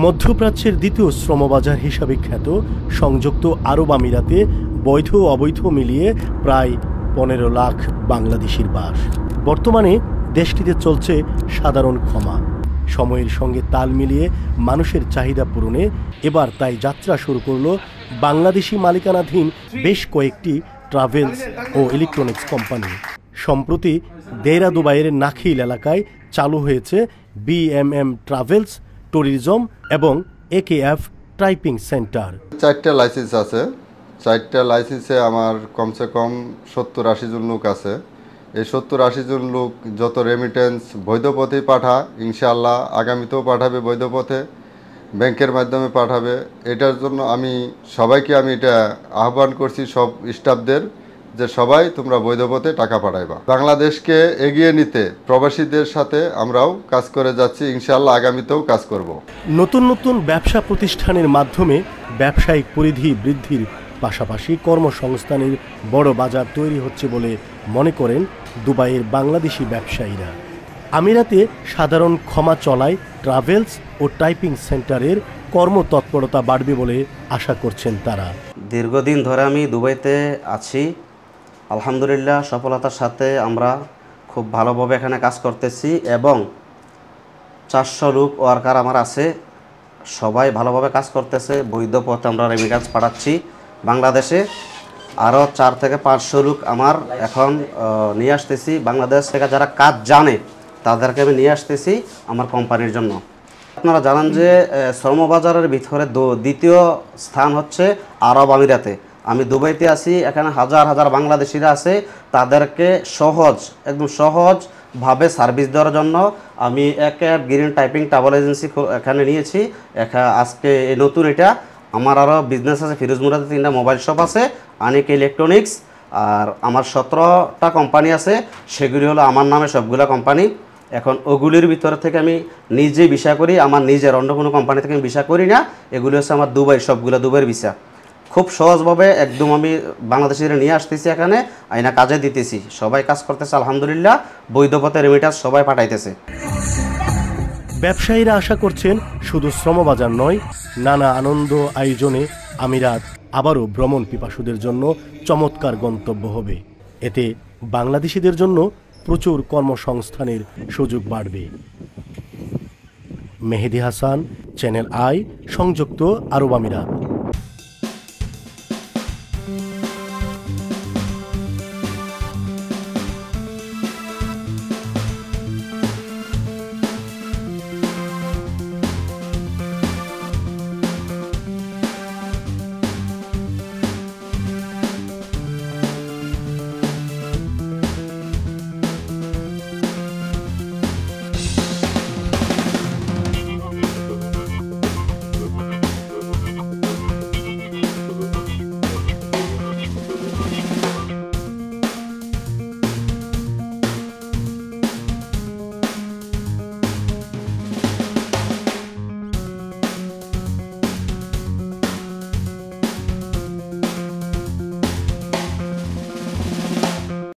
মধ্যপ্রাচ্যের দ্বিতীয় শ্রমবাজার হিসাবে খ্যাত সংযুক্ত আরব আমিরাতে বৈধ অবৈধ মিলিয়ে প্রায় 15 লাখ বাংলাদেশির বাস। বর্তমানে দেশটিতে চলছে সাধারণ ক্ষমা। সময়ের সঙ্গে তাল মিলিয়ে মানুষের চাহিদা পূরণে এবার তাই যাত্রা শুরু করল বাংলাদেশি মালিকানাধীন বেশ কয়েকটি ট্রাভেলস ও ইলেকট্রনিক্স কোম্পানি। সম্প্রতি দেরা দুবাইয়ের নাখিল এলাকায় চালু হয়েছে বিএমএম ট্রাভেলস, ট্যুরিজম এবং একেএফ টাইপিং সেন্টার। 4টা লাইসেন্স আছে। 4টা লাইসেন্সে আমার কমসে কম 70-80 জন লোক আছে। এই 70-80 জন লোক যত রেমিটেন্স বৈধ পথেই পাঠায়, ইনশাআল্লাহ আগামীতেও পাঠাবে বৈধ পথে, ব্যাংকের মাধ্যমে পাঠাবে। এটার জন্য আমি সবাইকে এটা আহ্বান করছি, সব স্টাফদের, যে সবাই তোমরা বৈধ পথে টাকা পাঠাইবা। বাংলাদেশকে এগিয়ে নিতে প্রবাসীদের সাথে আমরাও কাজ করে যাচ্ছি, ইনশাআল্লাহ আগামীতেও কাজ করব। নতুন নতুন ব্যবসা প্রতিষ্ঠানের মাধ্যমে ব্যবসায়িক পরিধি বৃদ্ধির পাশাপাশি কর্মসংস্থানের বড় বাজার তৈরি হচ্ছে বলে মনে করেন দুবাইয়ের বাংলাদেশি ব্যবসায়ীরা। আমিরাতে সাধারণ ক্ষমা চলায় ট্রাভেলস ও টাইপিং সেন্টারের কর্মতৎপরতা বাড়বে বলে আশা করছেন তারা। দীর্ঘদিন ধরে আমি দুবাইতে আছি, আলহামদুলিল্লাহ সফলতার সাথে আমরা খুব ভালোভাবে এখানে কাজ করতেছি এবং 400 লোক ওয়ার্কার আমার আছে, সবাই ভালোভাবে কাজ করতেছে। বৈধ পথে আমরা রেমিটেন্স পাঠাচ্ছি বাংলাদেশে। আরও 4 থেকে 500 লোক আমার এখন নিয়ে আসতেছি বাংলাদেশ থেকে, যারা কাজ জানে তাদেরকে আমি নিয়ে আসতেছি আমার কোম্পানির জন্য। আপনারা জানেন যে শ্রমবাজারের ভিতরে দ্বিতীয় স্থান হচ্ছে আরব আমিরাতে। আমি দুবাইতে আছি, এখানে হাজার হাজার বাংলাদেশিরা আছে। তাদেরকে একদম সহজভাবে সার্ভিস দেওয়ার জন্য আমি একেএফ গ্রিন টাইপিং ট্রাভেল এজেন্সি এখানে নিয়েছি। আজকে এই নতুন এটা আমার আরও বিজনেস আছে, ফিরোজমুরাতে 3টা মোবাইল শপ আছে, আনিক ইলেকট্রনিক্স, আর আমার 17টা কোম্পানি আছে, সেগুলি হলো আমার নামে সবগুলো কোম্পানি। এখন ওগুলির ভিতরে থেকে আমি নিজে ভিসা করি, আমার নিজের অন্য কোনো কোম্পানি থেকে আমি ভিসা করি না। এগুলি হচ্ছে আমার সবগুলো দুবাইয়ের ভিসা। খুব সহজভাবে একদম আমি বাংলাদেশিরা নিয়ে আসতেছি, এখানে আইনা কাজে দিতেছি, সবাই কাজ করতেছে আলহামদুলিল্লাহ, বৈধ পথে রেমিটেন্স সবাই পাঠাইতেছে। ব্যবসায়ীরা আশা করছেন শুধু শ্রমবাজার নয়, নানা আনন্দ আয়োজনে আমিরাত আবারও ভ্রমণ পিপাসুদের জন্য চমৎকার গন্তব্য হবে। এতে বাংলাদেশিদের জন্য প্রচুর কর্মসংস্থানের সুযোগ বাড়বে। মেহেদি হাসান, চ্যানেল আই, সংযুক্ত আরব আমিরাত।